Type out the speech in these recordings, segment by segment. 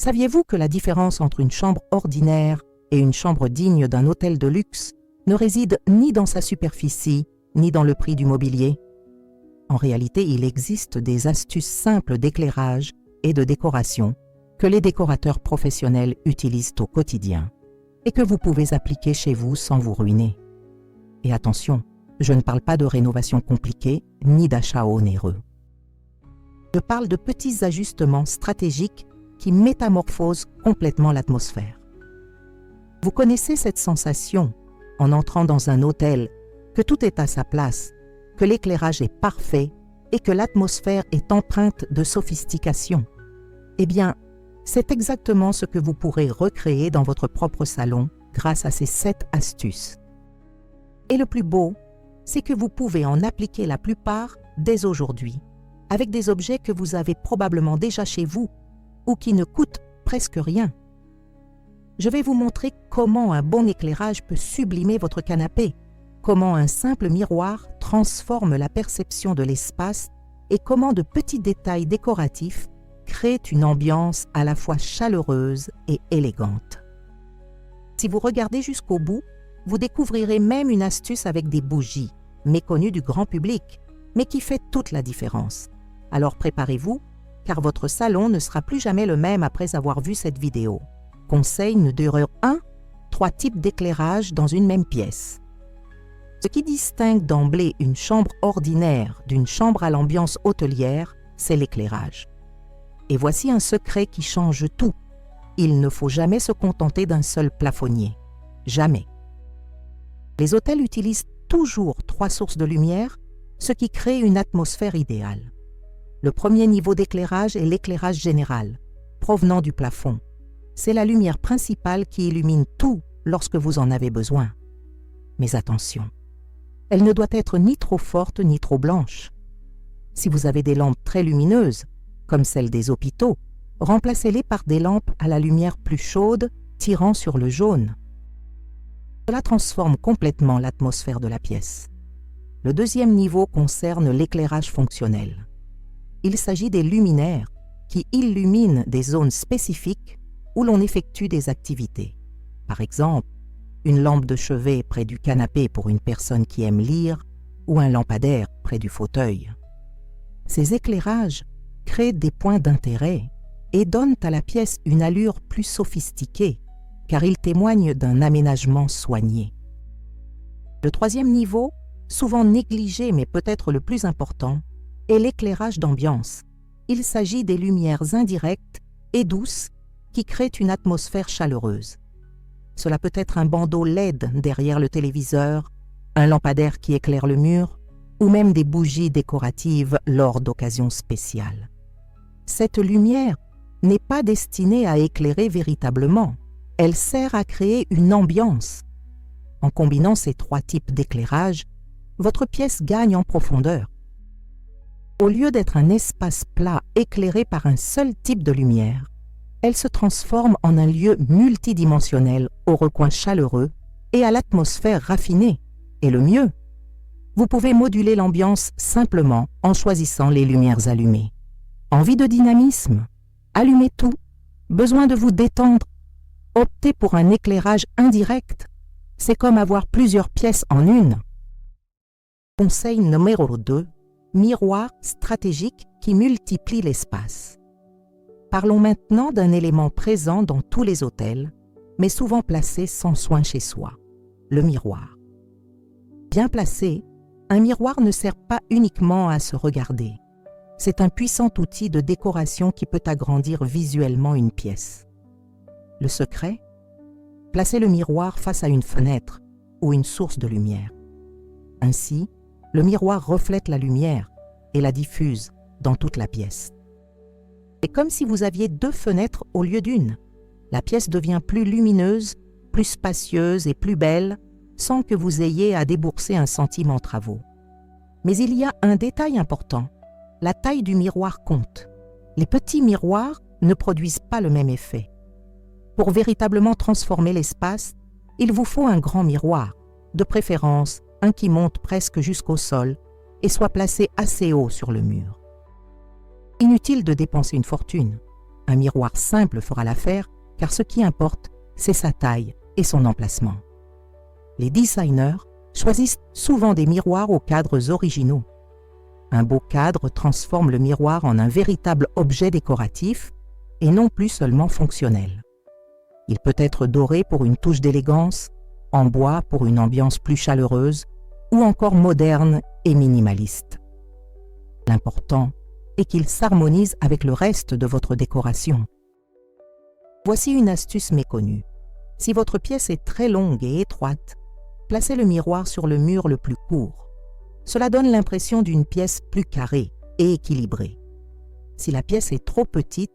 Saviez-vous que la différence entre une chambre ordinaire et une chambre digne d'un hôtel de luxe ne réside ni dans sa superficie, ni dans le prix du mobilier? En réalité, il existe des astuces simples d'éclairage et de décoration que les décorateurs professionnels utilisent au quotidien et que vous pouvez appliquer chez vous sans vous ruiner. Et attention, je ne parle pas de rénovation compliquée ni d'achat onéreux. Je parle de petits ajustements stratégiques qui métamorphosent complètement l'atmosphère. Vous connaissez cette sensation, en entrant dans un hôtel, que tout est à sa place, que l'éclairage est parfait et que l'atmosphère est empreinte de sophistication. Eh bien, c'est exactement ce que vous pourrez recréer dans votre propre salon grâce à ces 7 astuces. Et le plus beau, c'est que vous pouvez en appliquer la plupart dès aujourd'hui, avec des objets que vous avez probablement déjà chez vous ou qui ne coûtent presque rien. Je vais vous montrer comment un bon éclairage peut sublimer votre canapé, comment un simple miroir transforme la perception de l'espace et comment de petits détails décoratifs créent une ambiance à la fois chaleureuse et élégante. Si vous regardez jusqu'au bout, vous découvrirez même une astuce avec des bougies, méconnue du grand public, mais qui fait toute la différence. Alors préparez-vous, car votre salon ne sera plus jamais le même après avoir vu cette vidéo. Conseil numéro 1, 3 types d'éclairage dans une même pièce. Ce qui distingue d'emblée une chambre ordinaire d'une chambre à l'ambiance hôtelière, c'est l'éclairage. Et voici un secret qui change tout. Il ne faut jamais se contenter d'un seul plafonnier. Jamais. Les hôtels utilisent toujours 3 sources de lumière, ce qui crée une atmosphère idéale. Le premier niveau d'éclairage est l'éclairage général, provenant du plafond. C'est la lumière principale qui illumine tout lorsque vous en avez besoin. Mais attention, elle ne doit être ni trop forte ni trop blanche. Si vous avez des lampes très lumineuses, comme celles des hôpitaux, remplacez-les par des lampes à la lumière plus chaude, tirant sur le jaune. Cela transforme complètement l'atmosphère de la pièce. Le deuxième niveau concerne l'éclairage fonctionnel. Il s'agit des luminaires qui illuminent des zones spécifiques où l'on effectue des activités. Par exemple, une lampe de chevet près du canapé pour une personne qui aime lire ou un lampadaire près du fauteuil. Ces éclairages créent des points d'intérêt et donnent à la pièce une allure plus sophistiquée, car ils témoignent d'un aménagement soigné. Le troisième niveau, souvent négligé mais peut-être le plus important, est l'éclairage d'ambiance. Il s'agit des lumières indirectes et douces qui créent une atmosphère chaleureuse. Cela peut être un bandeau LED derrière le téléviseur, un lampadaire qui éclaire le mur, ou même des bougies décoratives lors d'occasions spéciales. Cette lumière n'est pas destinée à éclairer véritablement, elle sert à créer une ambiance. En combinant ces 3 types d'éclairage, votre pièce gagne en profondeur. Au lieu d'être un espace plat éclairé par un seul type de lumière, elle se transforme en un lieu multidimensionnel aux recoins chaleureux et à l'atmosphère raffinée. Et le mieux, vous pouvez moduler l'ambiance simplement en choisissant les lumières allumées. Envie de dynamisme? Allumez tout. Besoin de vous détendre? Optez pour un éclairage indirect. C'est comme avoir plusieurs pièces en une. Conseil numéro 2. Miroir stratégique qui multiplie l'espace. Parlons maintenant d'un élément présent dans tous les hôtels, mais souvent placé sans soin chez soi, le miroir. Bien placé, un miroir ne sert pas uniquement à se regarder. C'est un puissant outil de décoration qui peut agrandir visuellement une pièce. Le secret? Placez le miroir face à une fenêtre ou une source de lumière. Ainsi, le miroir reflète la lumière et la diffuse dans toute la pièce. C'est comme si vous aviez 2 fenêtres au lieu d'une. La pièce devient plus lumineuse, plus spacieuse et plus belle, sans que vous ayez à débourser un centime en travaux. Mais il y a un détail important. La taille du miroir compte. Les petits miroirs ne produisent pas le même effet. Pour véritablement transformer l'espace, il vous faut un grand miroir, de préférence un qui monte presque jusqu'au sol et soit placé assez haut sur le mur. Inutile de dépenser une fortune. Un miroir simple fera l'affaire, car ce qui importe, c'est sa taille et son emplacement. Les designers choisissent souvent des miroirs aux cadres originaux. Un beau cadre transforme le miroir en un véritable objet décoratif et non plus seulement fonctionnel. Il peut être doré pour une touche d'élégance, en bois pour une ambiance plus chaleureuse ou encore moderne et minimaliste. L'important est qu'il s'harmonise avec le reste de votre décoration. Voici une astuce méconnue. Si votre pièce est très longue et étroite, placez le miroir sur le mur le plus court. Cela donne l'impression d'une pièce plus carrée et équilibrée. Si la pièce est trop petite,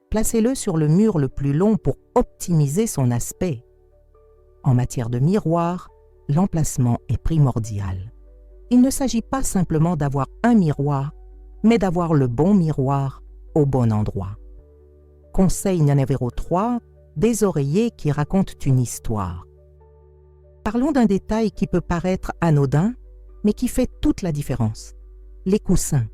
placez-le sur le mur le plus long pour optimiser son aspect. En matière de miroir, l'emplacement est primordial. Il ne s'agit pas simplement d'avoir un miroir, mais d'avoir le bon miroir au bon endroit. Conseil numéro 3, des oreillers qui racontent une histoire. Parlons d'un détail qui peut paraître anodin, mais qui fait toute la différence. Les coussins.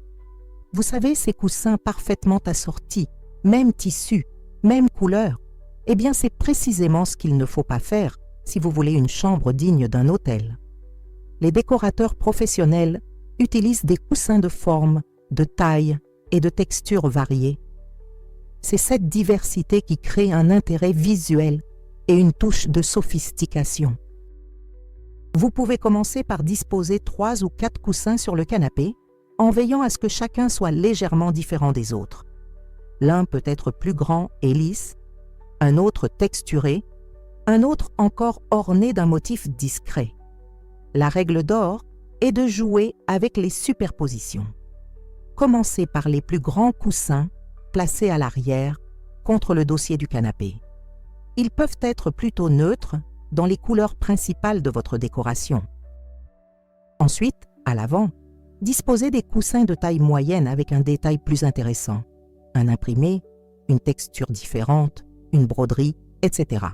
Vous savez, ces coussins parfaitement assortis, même tissu, même couleur, eh bien c'est précisément ce qu'il ne faut pas faire si vous voulez une chambre digne d'un hôtel. Les décorateurs professionnels utilisent des coussins de forme, de taille et de texture variées. C'est cette diversité qui crée un intérêt visuel et une touche de sophistication. Vous pouvez commencer par disposer 3 ou 4 coussins sur le canapé en veillant à ce que chacun soit légèrement différent des autres. L'un peut être plus grand et lisse, un autre texturé, un autre encore orné d'un motif discret. La règle d'or est de jouer avec les superpositions. Commencez par les plus grands coussins placés à l'arrière contre le dossier du canapé. Ils peuvent être plutôt neutres dans les couleurs principales de votre décoration. Ensuite, à l'avant, disposez des coussins de taille moyenne avec un détail plus intéressant, un imprimé, une texture différente, une broderie, etc.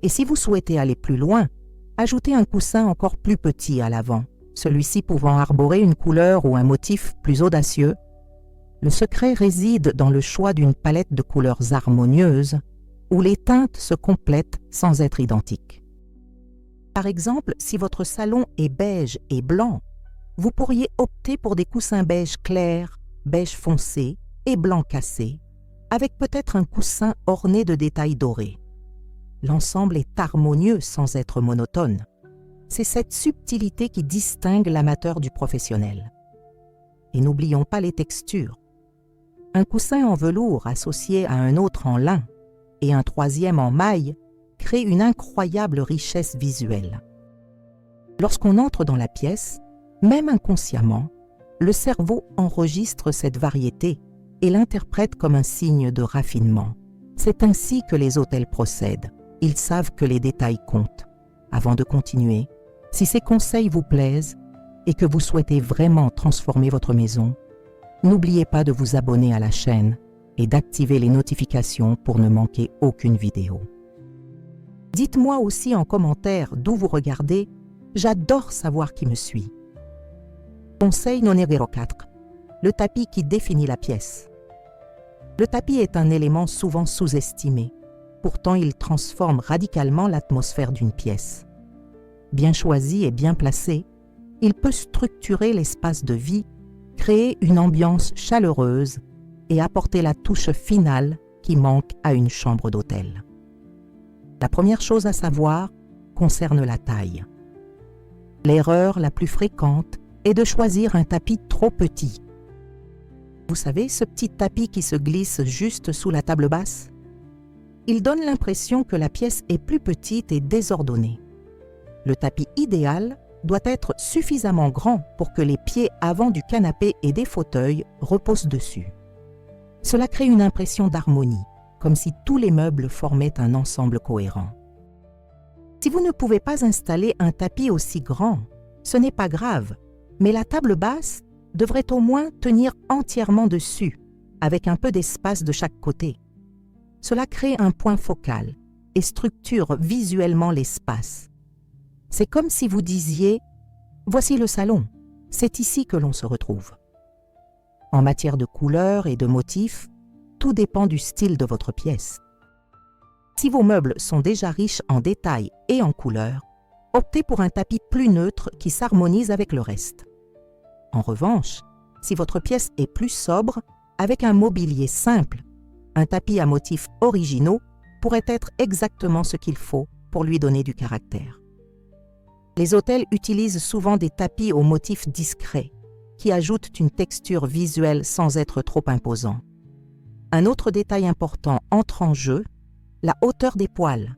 Et si vous souhaitez aller plus loin, ajoutez un coussin encore plus petit à l'avant, celui-ci pouvant arborer une couleur ou un motif plus audacieux. Le secret réside dans le choix d'une palette de couleurs harmonieuses où les teintes se complètent sans être identiques. Par exemple, si votre salon est beige et blanc, vous pourriez opter pour des coussins beige clair, beige foncé et blanc cassé, avec peut-être un coussin orné de détails dorés. L'ensemble est harmonieux sans être monotone. C'est cette subtilité qui distingue l'amateur du professionnel. Et n'oublions pas les textures. Un coussin en velours associé à un autre en lin et un troisième en maille crée une incroyable richesse visuelle. Lorsqu'on entre dans la pièce, même inconsciemment, le cerveau enregistre cette variété et l'interprète comme un signe de raffinement. C'est ainsi que les hôtels procèdent. Ils savent que les détails comptent. Avant de continuer, si ces conseils vous plaisent et que vous souhaitez vraiment transformer votre maison, n'oubliez pas de vous abonner à la chaîne et d'activer les notifications pour ne manquer aucune vidéo. Dites-moi aussi en commentaire d'où vous regardez, j'adore savoir qui me suit. Conseil numéro 4. Le tapis qui définit la pièce. Le tapis est un élément souvent sous-estimé. Pourtant, il transforme radicalement l'atmosphère d'une pièce. Bien choisi et bien placé, il peut structurer l'espace de vie, créer une ambiance chaleureuse et apporter la touche finale qui manque à une chambre d'hôtel. La première chose à savoir concerne la taille. L'erreur la plus fréquente est de choisir un tapis trop petit. Vous savez, ce petit tapis qui se glisse juste sous la table basse? Il donne l'impression que la pièce est plus petite et désordonnée. Le tapis idéal doit être suffisamment grand pour que les pieds avant du canapé et des fauteuils reposent dessus. Cela crée une impression d'harmonie, comme si tous les meubles formaient un ensemble cohérent. Si vous ne pouvez pas installer un tapis aussi grand, ce n'est pas grave, mais la table basse devrait au moins tenir entièrement dessus, avec un peu d'espace de chaque côté. Cela crée un point focal et structure visuellement l'espace. C'est comme si vous disiez « Voici le salon, c'est ici que l'on se retrouve ». En matière de couleurs et de motifs, tout dépend du style de votre pièce. Si vos meubles sont déjà riches en détails et en couleurs, optez pour un tapis plus neutre qui s'harmonise avec le reste. En revanche, si votre pièce est plus sobre, avec un mobilier simple, un tapis à motifs originaux pourrait être exactement ce qu'il faut pour lui donner du caractère. Les hôtels utilisent souvent des tapis aux motifs discrets, qui ajoutent une texture visuelle sans être trop imposant. Un autre détail important entre en jeu, la hauteur des poils.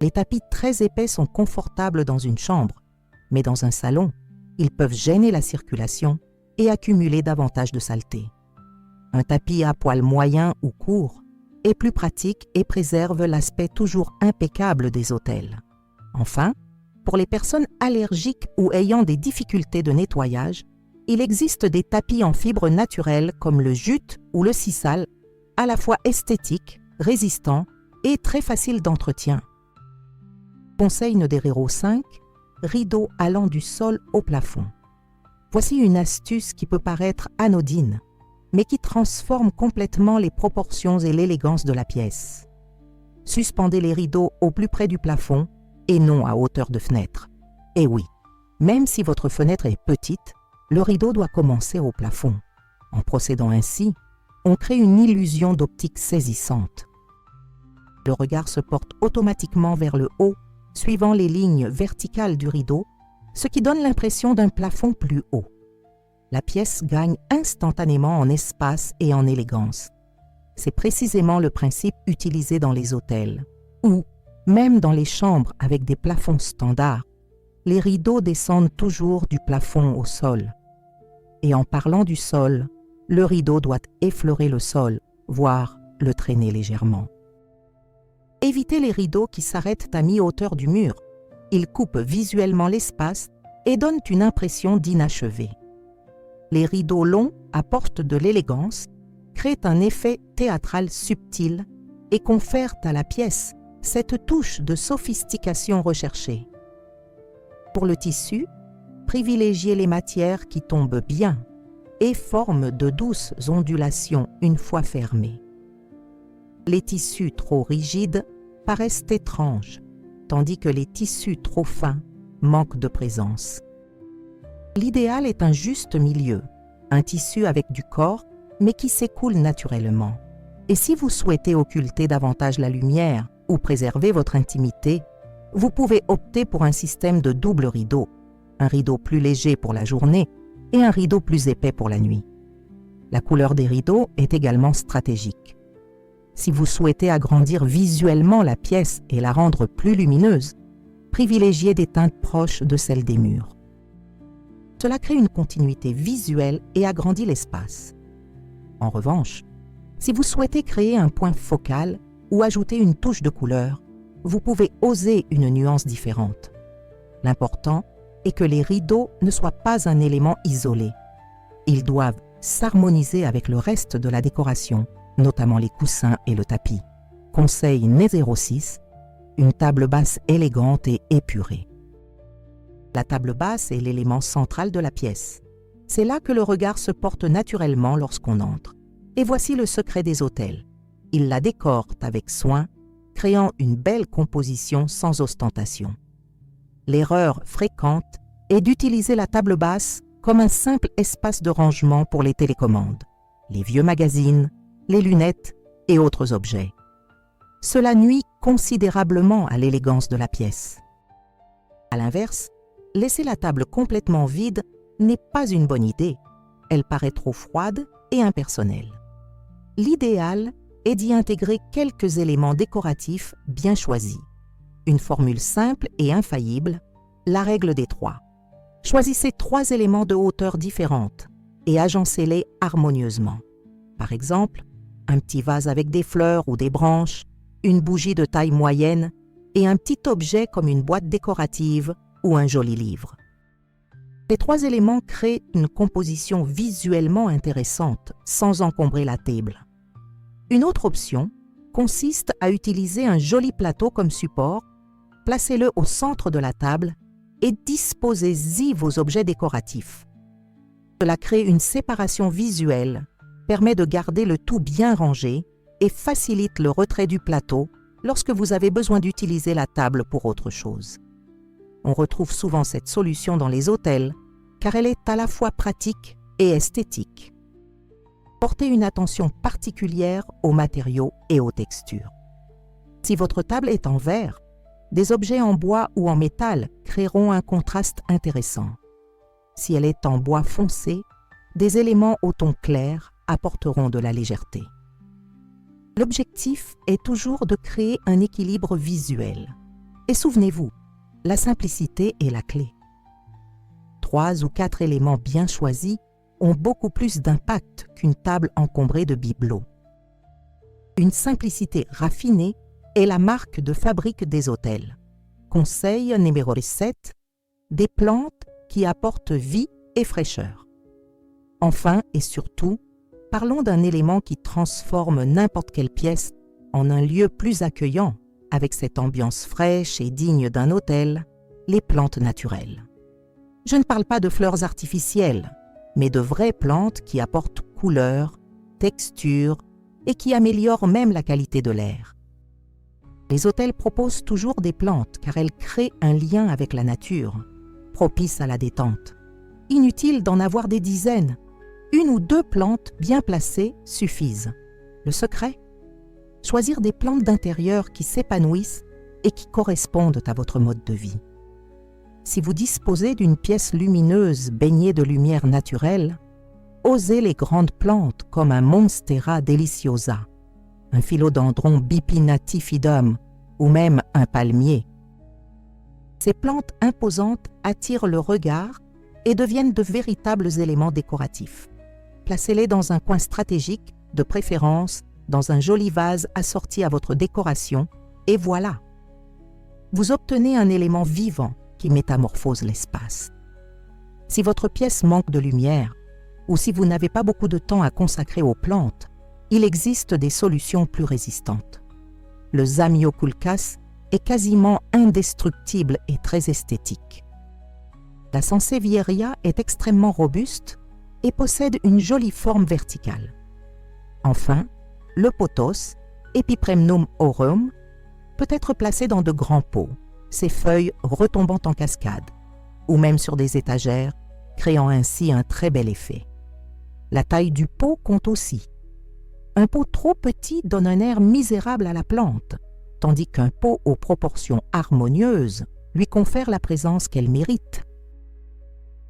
Les tapis très épais sont confortables dans une chambre, mais dans un salon, ils peuvent gêner la circulation et accumuler davantage de saleté. Un tapis à poils moyens ou courts est plus pratique et préserve l'aspect toujours impeccable des hôtels. Enfin, pour les personnes allergiques ou ayant des difficultés de nettoyage, il existe des tapis en fibres naturelles comme le jute ou le sisal, à la fois esthétiques, résistants et très faciles d'entretien. Conseil Noderero 5, rideaux allant du sol au plafond. Voici une astuce qui peut paraître anodine, mais qui transforme complètement les proportions et l'élégance de la pièce. Suspendez les rideaux au plus près du plafond et non à hauteur de fenêtre. Et oui, même si votre fenêtre est petite, le rideau doit commencer au plafond. En procédant ainsi, on crée une illusion d'optique saisissante. Le regard se porte automatiquement vers le haut, suivant les lignes verticales du rideau, ce qui donne l'impression d'un plafond plus haut. La pièce gagne instantanément en espace et en élégance. C'est précisément le principe utilisé dans les hôtels, où, même dans les chambres avec des plafonds standards, les rideaux descendent toujours du plafond au sol. Et en parlant du sol, le rideau doit effleurer le sol, voire le traîner légèrement. Évitez les rideaux qui s'arrêtent à mi-hauteur du mur. Ils coupent visuellement l'espace et donnent une impression d'inachevé. Les rideaux longs apportent de l'élégance, créent un effet théâtral subtil et confèrent à la pièce cette touche de sophistication recherchée. Pour le tissu, privilégiez les matières qui tombent bien et forment de douces ondulations une fois fermés. Les tissus trop rigides paraissent étranges, tandis que les tissus trop fins manquent de présence. L'idéal est un juste milieu, un tissu avec du corps, mais qui s'écoule naturellement. Et si vous souhaitez occulter davantage la lumière ou préserver votre intimité, vous pouvez opter pour un système de double rideau, un rideau plus léger pour la journée et un rideau plus épais pour la nuit. La couleur des rideaux est également stratégique. Si vous souhaitez agrandir visuellement la pièce et la rendre plus lumineuse, privilégiez des teintes proches de celles des murs. Cela crée une continuité visuelle et agrandit l'espace. En revanche, si vous souhaitez créer un point focal ou ajouter une touche de couleur, vous pouvez oser une nuance différente. L'important est que les rideaux ne soient pas un élément isolé. Ils doivent s'harmoniser avec le reste de la décoration, notamment les coussins et le tapis. Conseil Noderero 6, une table basse élégante et épurée. La table basse est l'élément central de la pièce. C'est là que le regard se porte naturellement lorsqu'on entre. Et voici le secret des hôtels. Ils la décorent avec soin, créant une belle composition sans ostentation. L'erreur fréquente est d'utiliser la table basse comme un simple espace de rangement pour les télécommandes, les vieux magazines, les lunettes et autres objets. Cela nuit considérablement à l'élégance de la pièce. À l'inverse, laisser la table complètement vide n'est pas une bonne idée. Elle paraît trop froide et impersonnelle. L'idéal est d'y intégrer quelques éléments décoratifs bien choisis. Une formule simple et infaillible, la règle des 3. Choisissez 3 éléments de hauteur différentes et agencez-les harmonieusement. Par exemple, un petit vase avec des fleurs ou des branches, une bougie de taille moyenne et un petit objet comme une boîte décorative ou un joli livre. Les 3 éléments créent une composition visuellement intéressante sans encombrer la table. Une autre option consiste à utiliser un joli plateau comme support, placez-le au centre de la table et disposez-y vos objets décoratifs. Cela crée une séparation visuelle permet de garder le tout bien rangé et facilite le retrait du plateau lorsque vous avez besoin d'utiliser la table pour autre chose. On retrouve souvent cette solution dans les hôtels car elle est à la fois pratique et esthétique. Portez une attention particulière aux matériaux et aux textures. Si votre table est en verre, des objets en bois ou en métal créeront un contraste intéressant. Si elle est en bois foncé, des éléments au ton clair apporteront de la légèreté. L'objectif est toujours de créer un équilibre visuel. Et souvenez-vous, la simplicité est la clé. 3 ou 4 éléments bien choisis ont beaucoup plus d'impact qu'une table encombrée de bibelots. Une simplicité raffinée est la marque de fabrique des hôtels. Conseil numéro 7, des plantes qui apportent vie et fraîcheur. Enfin et surtout, parlons d'un élément qui transforme n'importe quelle pièce en un lieu plus accueillant avec cette ambiance fraîche et digne d'un hôtel, les plantes naturelles. Je ne parle pas de fleurs artificielles, mais de vraies plantes qui apportent couleur, texture et qui améliorent même la qualité de l'air. Les hôtels proposent toujours des plantes car elles créent un lien avec la nature, propice à la détente. Inutile d'en avoir des dizaines. 1 ou 2 plantes bien placées suffisent. Le secret ? Choisir des plantes d'intérieur qui s'épanouissent et qui correspondent à votre mode de vie. Si vous disposez d'une pièce lumineuse baignée de lumière naturelle, osez les grandes plantes comme un Monstera deliciosa, un philodendron bipinatifidum ou même un palmier. Ces plantes imposantes attirent le regard et deviennent de véritables éléments décoratifs. Placez-les dans un coin stratégique, de préférence dans un joli vase assorti à votre décoration, et voilà. Vous obtenez un élément vivant qui métamorphose l'espace. Si votre pièce manque de lumière, ou si vous n'avez pas beaucoup de temps à consacrer aux plantes, il existe des solutions plus résistantes. Le Zamioculcas est quasiment indestructible et très esthétique. La Sansevieria est extrêmement robuste et possède une jolie forme verticale. Enfin, le pothos, Epipremnum aureum, peut être placé dans de grands pots, ses feuilles retombant en cascade, ou même sur des étagères, créant ainsi un très bel effet. La taille du pot compte aussi. Un pot trop petit donne un air misérable à la plante, tandis qu'un pot aux proportions harmonieuses lui confère la présence qu'elle mérite.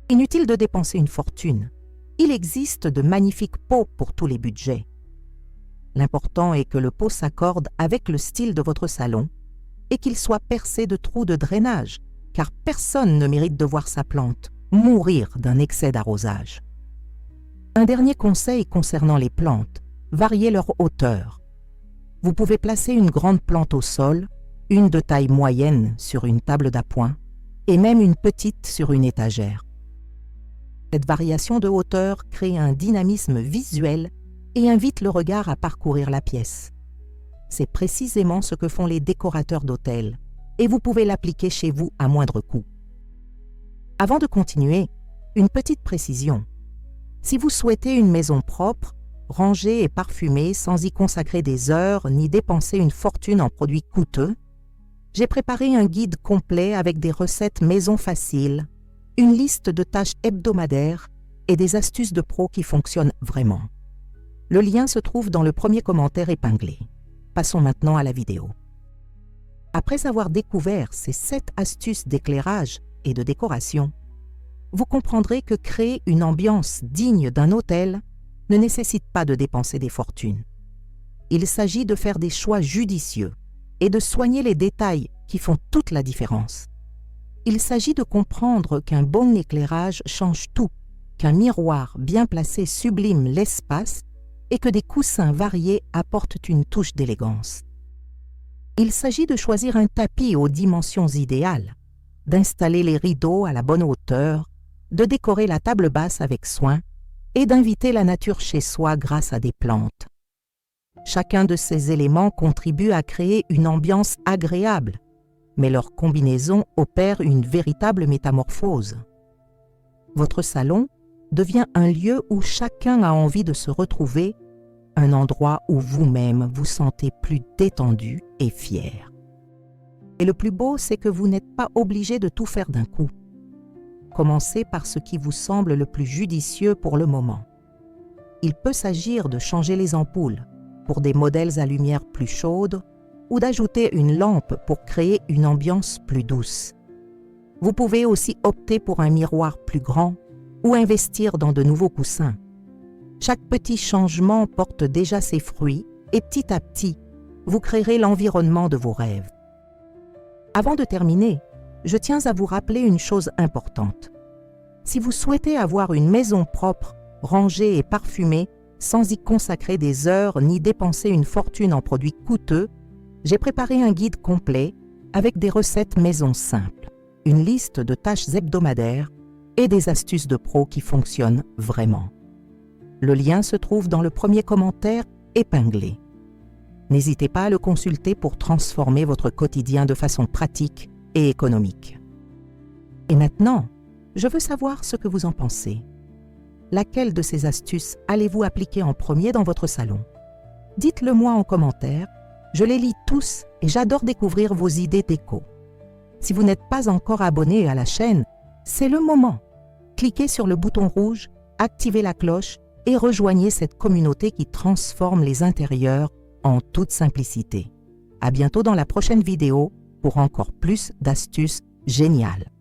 Inutile de dépenser une fortune. Il existe de magnifiques pots pour tous les budgets. L'important est que le pot s'accorde avec le style de votre salon et qu'il soit percé de trous de drainage, car personne ne mérite de voir sa plante mourir d'un excès d'arrosage. Un dernier conseil concernant les plantes, variez leur hauteur. Vous pouvez placer une grande plante au sol, une de taille moyenne sur une table d'appoint et même une petite sur une étagère. Cette variation de hauteur crée un dynamisme visuel et invite le regard à parcourir la pièce. C'est précisément ce que font les décorateurs d'hôtels et vous pouvez l'appliquer chez vous à moindre coût. Avant de continuer, une petite précision. Si vous souhaitez une maison propre, rangée et parfumée sans y consacrer des heures ni dépenser une fortune en produits coûteux, j'ai préparé un guide complet avec des recettes maison faciles, une liste de tâches hebdomadaires et des astuces de pro qui fonctionnent vraiment. Le lien se trouve dans le premier commentaire épinglé. Passons maintenant à la vidéo. Après avoir découvert ces 7 astuces d'éclairage et de décoration, vous comprendrez que créer une ambiance digne d'un hôtel ne nécessite pas de dépenser des fortunes. Il s'agit de faire des choix judicieux et de soigner les détails qui font toute la différence. Il s'agit de comprendre qu'un bon éclairage change tout, qu'un miroir bien placé sublime l'espace et que des coussins variés apportent une touche d'élégance. Il s'agit de choisir un tapis aux dimensions idéales, d'installer les rideaux à la bonne hauteur, de décorer la table basse avec soin et d'inviter la nature chez soi grâce à des plantes. Chacun de ces éléments contribue à créer une ambiance agréable, mais leur combinaison opère une véritable métamorphose. Votre salon, devient un lieu où chacun a envie de se retrouver, un endroit où vous-même vous sentez plus détendu et fier. Et le plus beau, c'est que vous n'êtes pas obligé de tout faire d'un coup. Commencez par ce qui vous semble le plus judicieux pour le moment. Il peut s'agir de changer les ampoules pour des modèles à lumière plus chaude ou d'ajouter une lampe pour créer une ambiance plus douce. Vous pouvez aussi opter pour un miroir plus grand ou investir dans de nouveaux coussins. Chaque petit changement porte déjà ses fruits et petit à petit, vous créerez l'environnement de vos rêves. Avant de terminer, je tiens à vous rappeler une chose importante. Si vous souhaitez avoir une maison propre, rangée et parfumée, sans y consacrer des heures ni dépenser une fortune en produits coûteux, j'ai préparé un guide complet avec des recettes maison simples, une liste de tâches hebdomadaires et des astuces de pro qui fonctionnent vraiment. Le lien se trouve dans le premier commentaire épinglé. N'hésitez pas à le consulter pour transformer votre quotidien de façon pratique et économique. Et maintenant, je veux savoir ce que vous en pensez. Laquelle de ces astuces allez-vous appliquer en premier dans votre salon? Dites-le moi en commentaire, je les lis tous et j'adore découvrir vos idées déco. Si vous n'êtes pas encore abonné à la chaîne, c'est le moment. Cliquez sur le bouton rouge, activez la cloche et rejoignez cette communauté qui transforme les intérieurs en toute simplicité. À bientôt dans la prochaine vidéo pour encore plus d'astuces géniales.